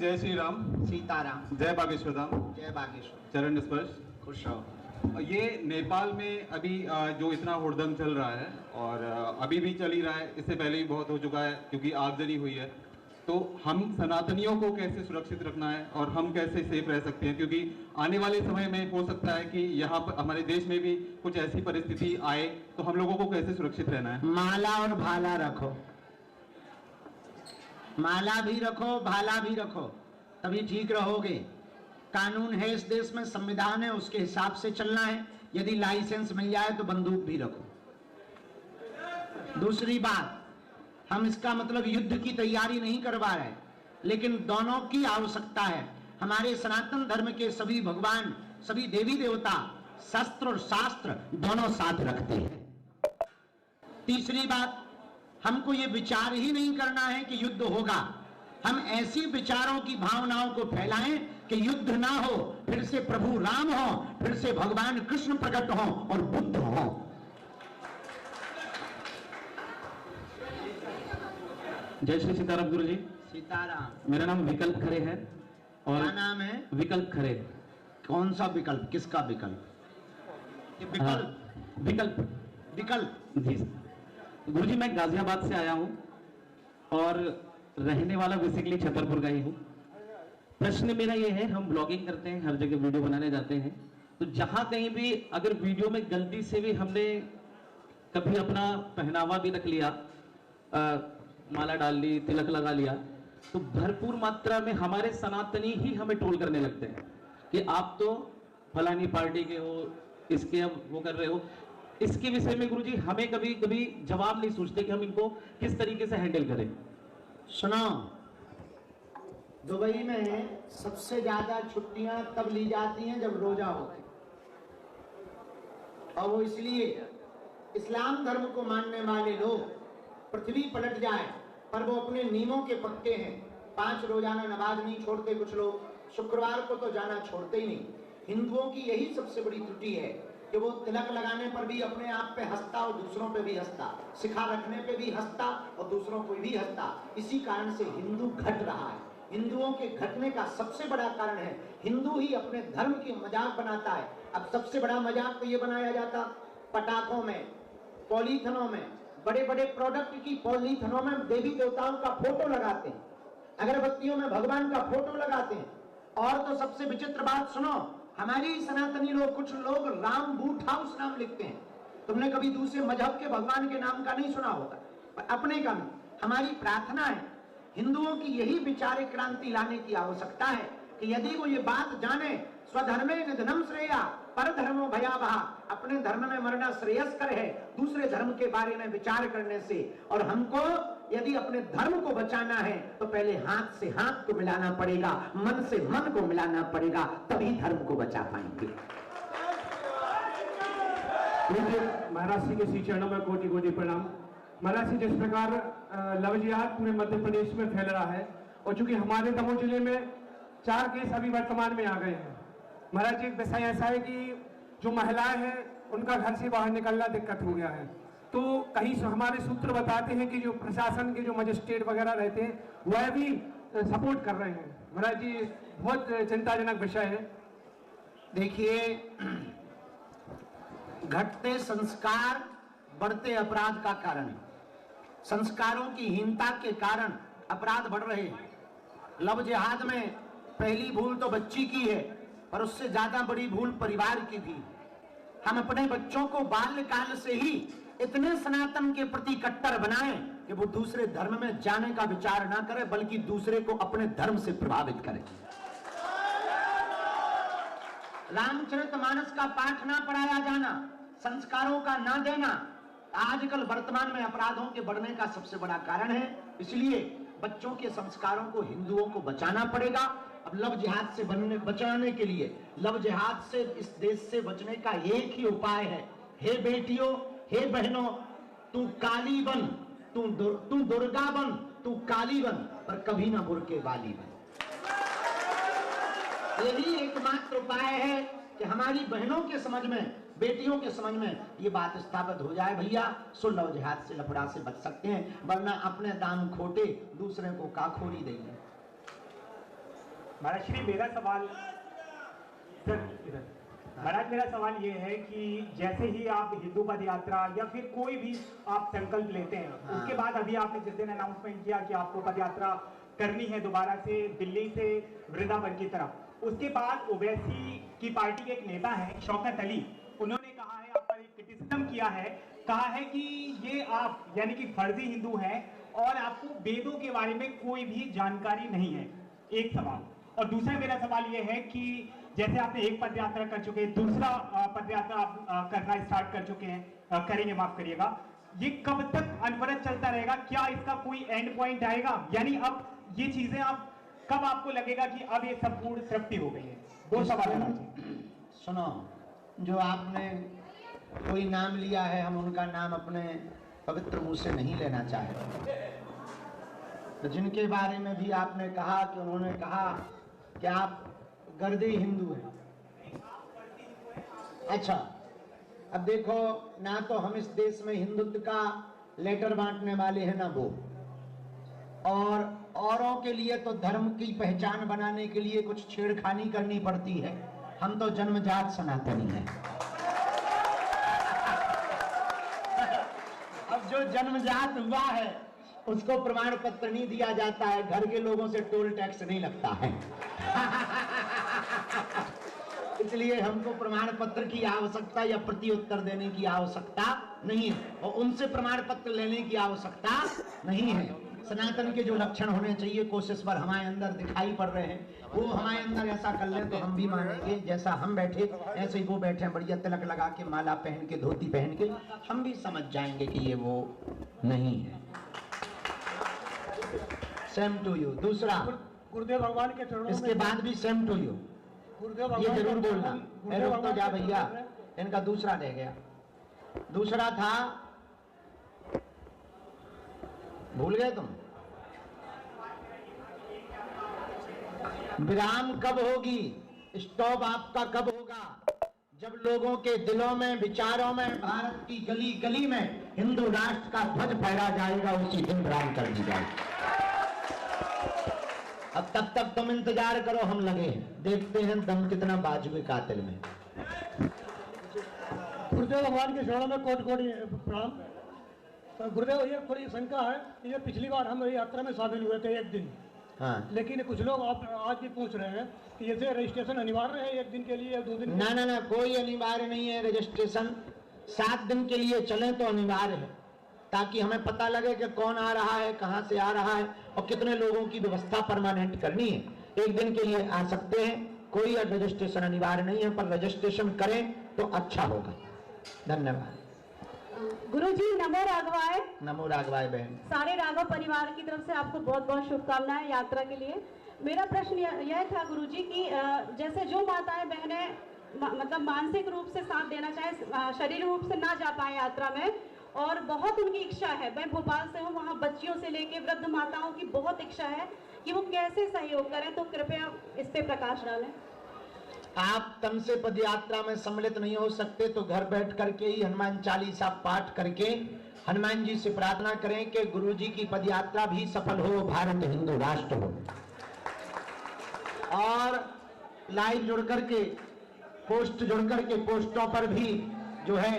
जय श्री राम। सीताराम। जय बागेश्वर धाम। जय बागेश्वर। चरण स्पर्श। खुश रहो। ये नेपाल में अभी जो इतना हुड़दंग चल रहा है और अभी भी चल ही रहा है, इससे पहले भी बहुत हो चुका है क्योंकि आगजनी हुई है, तो हम सनातनियों को कैसे सुरक्षित रखना है और हम कैसे सेफ रह सकते हैं, क्योंकि आने वाले समय में हो सकता है कि यहाँ पर हमारे देश में भी कुछ ऐसी परिस्थिति आए, तो हम लोगों को कैसे सुरक्षित रहना है। माला और भाला रखो, माला भी रखो, भाला भी रखो, तभी ठीक रहोगे। कानून है इस देश में, संविधान है, उसके हिसाब से चलना है। यदि लाइसेंस मिल जाए तो बंदूक भी रखो। दूसरी बात, हम इसका मतलब युद्ध की तैयारी नहीं करवा रहे, लेकिन दोनों की आवश्यकता है। हमारे सनातन धर्म के सभी भगवान, सभी देवी देवता शस्त्र और शास्त्र दोनों साथ रखते हैं। तीसरी बात, हमको ये विचार ही नहीं करना है कि युद्ध होगा। हम ऐसी विचारों की भावनाओं को फैलाएं कि युद्ध ना हो, फिर से प्रभु राम हो, फिर से भगवान कृष्ण प्रकट हो और बुद्ध हो। जय श्री सीताराम गुरु जी। सीताराम। मेरा नाम विकल्प खरे है। और क्या नाम है? विकल्प खरे। कौन सा विकल्प? किसका विकल्प? विकल्प? विकल्प विकल्प जी गुरु जी, मैं गाजियाबाद से आया हूं और रहने वाला बेसिकली छतरपुर का ही हूं। प्रश्न मेरा ये है, हम ब्लॉगिंग करते हैं, हर जगह वीडियो बनाने जाते हैं, तो जहां कहीं भी अगर वीडियो में गलती से भी हमने कभी अपना पहनावा भी रख लिया, माला डाल ली, तिलक लगा लिया, तो भरपूर मात्रा में हमारे सनातनी ही हमें ट्रोल करने लगते हैं कि आप तो फलानी पार्टी के हो, इसके अब वो कर रहे हो। इसके विषय में गुरुजी हमें कभी कभी जवाब नहीं सोचते कि हम इनको किस तरीके से हैंडल करें। सुनो, दुबई में सबसे ज्यादा छुट्टियां तब ली जाती हैं जब रोजा होता है, और वो इसलिए इस्लाम धर्म को मानने वाले लोग पृथ्वी पलट जाए पर वो अपने नियमों के पक्के हैं। 5 रोजाना नमाज नहीं छोड़ते कुछ लोग, शुक्रवार को तो जाना छोड़ते ही नहीं। हिंदुओं की यही सबसे बड़ी त्रुटि है कि वो तिलक लगाने पर भी अपने आप पे हंसता और दूसरों पे भी हंसता, शिखा रखने पे भी हंसता और दूसरों को भी हंसता। इसी कारण से हिंदू घट रहा है। हिंदुओं के घटने का सबसे बड़ा कारण है हिंदू ही अपने धर्म की मजाक बनाता है। अब सबसे बड़ा मजाक तो ये बनाया जाता, पटाखों में, पॉलीथनों में, बड़े बड़े प्रोडक्ट की पॉलीथनों में देवी देवताओं का फोटो लगाते हैं, अगरबत्तियों में भगवान का फोटो लगाते हैं। और तो सबसे विचित्र बात सुनो, हमारी सनातनी लोग, कुछ लोग राम बूट हाउस नाम लिखते हैं। तुमने कभी दूसरे मजहब के भगवान के नाम का नहीं सुना होगा, पर अपने का नहीं। हमारी प्रार्थना है, हिंदुओं की यही विचारिक क्रांति लाने की आवश्यकता है कि यदि वो ये बात जाने, स्वधर्मे निधनम श्रेया पर धर्मो भयावह, अपने धर्म में मरना श्रेयस्कर है दूसरे धर्म के बारे में विचार करने से। और हमको यदि अपने धर्म को बचाना है तो पहले हाथ से हाथ को मिलाना पड़ेगा, मन से मन को मिलाना पड़ेगा, तभी धर्म को बचा पाएंगे। महाराज जी के श्री चरणों में कोटि कोटि प्रणाम। महाराज जी, जिस प्रकार लव जिहाद पूरे मध्य प्रदेश में फैल रहा है, और चूंकि हमारे दमोह जिले में 4 केस अभी वर्तमान में आ गए हैं, महाराज जी एक विषय ऐसा है कि जो महिलाएं हैं उनका घर से बाहर निकलना दिक्कत हो गया है। तो कहीं हमारे सूत्र बताते हैं कि जो प्रशासन के जो मजिस्ट्रेट वगैरह रहते हैं वह भी सपोर्ट कर रहे हैं। महाराज जी, बहुत चिंताजनक विषय है। देखिए, घटते संस्कार बढ़ते अपराध का कारण है। संस्कारों की हीनता के कारण अपराध बढ़ रहे हैं। लव जिहाद में पहली भूल तो बच्ची की है, पर उससे ज्यादा बड़ी भूल परिवार की भी। हम अपने बच्चों को बाल्यकाल से ही इतने सनातन के प्रति कट्टर बनाएं कि वो दूसरे धर्म में जाने का विचार ना करे, बल्कि दूसरे को अपने धर्म से प्रभावित करें। रामचरितमानस का पाठ ना पढ़ाया जाना, संस्कारों का ना देना, आजकल वर्तमान में अपराधों के बढ़ने का सबसे बड़ा कारण है। इसलिए बच्चों के संस्कारों को हिंदुओं को बचाना पड़ेगा। अब लव जिहाद से बचाने के लिए, लव जिहाद से इस देश से बचने का एक ही उपाय है, हे बेटियों, हे बहनों, तू काली बन, तू दुर्गा बन, तू काली बन, पर कभी ना बुर्के वाली बन। यही एकमात्र उपाय है कि हमारी बहनों के समझ में, बेटियों के समझ में ये बात स्थापित हो जाए, भैया सो लव जिहाद से, लफड़ा से बच सकते हैं, वरना अपने दाम खोटे दूसरे को काखोरी देंगे। महाराज श्री, मेरा सवाल महाराज मेरा सवाल ये है कि जैसे ही आप हिंदू पद यात्रा या फिर कोई भी आप संकल्प लेते हैं, उसके बाद अभी आपने जिस दिन अनाउंसमेंट किया कि आपको पद यात्रा करनी है दोबारा से दिल्ली से वृंदावन की तरफ, उसके बाद ओवैसी की पार्टी के एक नेता है शौकत अली, उन्होंने कहा है, आप पर एक क्रिटिसिज्म किया है, कहा है कि ये आप यानी कि फर्जी हिंदू हैं और आपको वेदों के बारे में कोई भी जानकारी नहीं है। एक सवाल। और दूसरा मेरा सवाल ये है कि जैसे आपने एक पद यात्रा कर चुके हैं, दूसरा पद यात्रा आप करना स्टार्ट कर चुके हैं, करेंगे, माफ करिएगा, ये कब तक अनवरत चलता रहेगा? क्या इसका कोई एंड पॉइंट आएगा? यानी अब ये चीजें आप कब आपको लगेगा कि अब ये संपूर्ण तृप्ति हो गई है? दो सवाल है। सुनो, जो आपने कोई नाम लिया है, हम उनका नाम अपने पवित्र मुंह से नहीं लेना चाहते। तो जिनके बारे में भी आपने कहा कि उन्होंने कहा कि आप गर्दे हिंदू हैं। अच्छा, अब देखो, ना तो हम इस देश में हिंदुत्व का लेटर बांटने वाले हैं, ना वो, और औरों के लिए तो धर्म की पहचान बनाने के लिए कुछ छेड़खानी करनी पड़ती है। हम तो जन्मजात सनातनी हैं। अब जो जन्मजात हुआ है उसको प्रमाण पत्र नहीं दिया जाता है, घर के लोगों से टोल टैक्स नहीं लगता है। इसलिए हमको प्रमाण पत्र की आवश्यकता या प्रति उत्तर देने की आवश्यकता नहीं है, और उनसे प्रमाण पत्र लेने की आवश्यकता नहीं है। सनातन के जो लक्षण होने चाहिए कोशिश पर हमारे अंदर दिखाई पड़ रहे हैं, वो हमारे अंदर ऐसा कर लें तो हम भी मानेंगे। जैसा हम बैठे ऐसे ही वो बैठे, बढ़िया तिलक लगा के, माला पहन के, धोती पहन के, हम भी समझ जाएंगे कि ये वो नहीं है। Same to you. दूसरा, गुरुदेव भगवान के चरणों इसके बाद भी सेम टू यू, ये जरूर बोलना। रुक तो जा भैया, इनका दूसरा रह गया। दूसरा था, भूल गए तुम? विराम कब होगी, स्टॉप आपका कब होगा? जब लोगों के दिलों में, विचारों में, भारत की गली गली में हिंदू राष्ट्र का ध्वज फहरा जाएगा, उसी दिन विराम कर दी जाएगी। अब तब तक तुम इंतजार करो, हम लगे हैं, देखते हैं दम कितना बाजुए कातिल में। गुरुदेव भगवान के चरणों में कोटि कोटि प्रणाम। तो गुरुदेव, ये थोड़ी शंका है कि ये पिछली बार हम यात्रा में शामिल हुए थे एक दिन, हाँ, लेकिन कुछ लोग आप आज भी पूछ रहे हैं कि जैसे रजिस्ट्रेशन अनिवार्य है एक दिन के लिए या 2 दिन? ना ना ना, कोई अनिवार्य नहीं है रजिस्ट्रेशन। 7 दिन के लिए चलें तो अनिवार्य है, ताकि हमें पता लगे कि कौन आ रहा है, कहाँ से आ रहा है, और कितने लोगों की व्यवस्था परमानेंट करनी है। एक दिन के लिए आ सकते हैं, कोई रजिस्ट्रेशन अनिवार्य नहीं है, पर रजिस्ट्रेशन करें तो अच्छा होगा। धन्यवाद। गुरुजी, नमो राघवाय। नमो राघवाय बहन। सारे राघव परिवार की तरफ से आपको बहुत बहुत शुभकामनाएं यात्रा के लिए। मेरा प्रश्न यह था गुरुजी कि जैसे जो माताएं बहनें मतलब मानसिक रूप से साथ देना चाहे, शारीरिक रूप से ना जा पाए यात्रा में, और बहुत उनकी इच्छा है, मैं भोपाल से हूँ, वहाँ बच्चियों से लेके वृद्ध माताओं की बहुत इच्छा है कि वो कैसे सहयोग करें, तो कृपया इस पे प्रकाश डालें। आप तन से पद यात्रा में सम्मिलित नहीं हो सकते तो घर बैठ करके ही हनुमान चालीसा पाठ करके हनुमान जी से प्रार्थना करें कि गुरु जी की पद यात्रा भी सफल हो, भारत हिंदू राष्ट्र हो। और लाइव जुड़ करके, पोस्ट जुड़ करके, पोस्टों पर भी जो है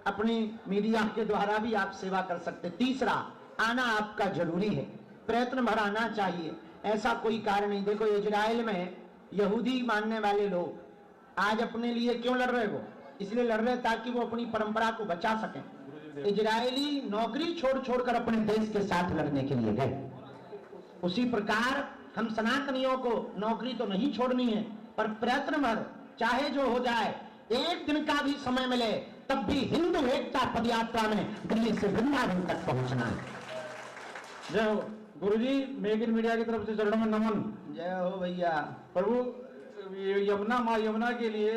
अपनी मीडिया के द्वारा भी आप सेवा कर सकते। तीसरा, आना आपका जरूरी है, प्रयत्न भर आना चाहिए, ऐसा कोई कारण नहीं। देखो, इजराइल में यहूदी मानने वाले लोग आज अपने लिए क्यों लड़ रहे? वो इसलिए लड़ रहे ताकि वो अपनी परंपरा को बचा सकें। इजरायली नौकरी छोड़ छोड़कर अपने देश के साथ लड़ने के लिए गए। उसी प्रकार हम सनातनियों को नौकरी तो नहीं छोड़नी है, पर प्रयत्न भर, चाहे जो हो जाए, एक दिन का भी समय मिले, तब भी हिंदू एकता पद यात्रा में दिल्ली से वृंदावन तक पहुंचना है। जय हो गुरुजी, मेक इन मीडिया की तरफ से चरणों में नमन। जय हो भैया। प्रभु, यमुना, माँ यमुना के लिए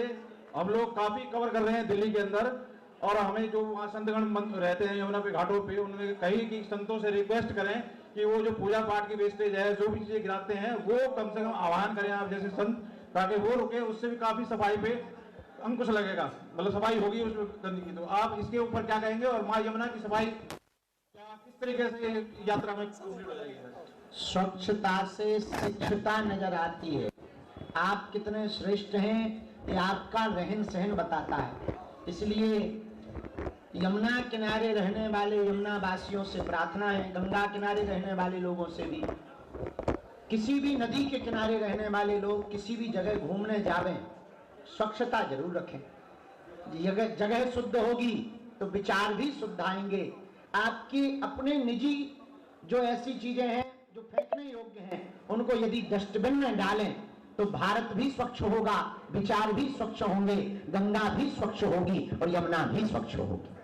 हम लोग काफी कवर कर रहे हैं दिल्ली के अंदर, और हमें जो वहाँ संतगण रहते हैं यमुना पे घाटों पे, उन्होंने कही कि संतों से रिक्वेस्ट करें कि वो जो पूजा पाठ की वेस्टेज है, जो भी चीजें गिराते हैं, वो कम से कम आह्वान करें आप जैसे संत, ताकि वो रुके। उससे भी काफी सफाई पे अंकुश लगेगा, मतलब सफाई होगी उसमें गंदगी की। तो आप इसके ऊपर क्या कहेंगे, और माँ यमुना की सफाई किस तरीके से यात्रा में? स्वच्छता से शिक्षता नजर आती है। आप कितने श्रेष्ठ हैं ये आपका रहन सहन बताता है। इसलिए यमुना किनारे रहने वाले यमुना वासियों से प्रार्थना है, गंगा किनारे रहने वाले लोगों से भी, किसी भी नदी के किनारे रहने वाले लोग किसी भी जगह घूमने जावें, स्वच्छता जरूर रखें। जगह शुद्ध होगी तो विचार भी शुद्ध आएंगे। आपके अपने निजी जो ऐसी चीजें हैं जो फेंकने योग्य हैं, उनको यदि डस्टबिन में डालें तो भारत भी स्वच्छ होगा, विचार भी स्वच्छ होंगे, गंगा भी स्वच्छ होगी और यमुना भी स्वच्छ होगी।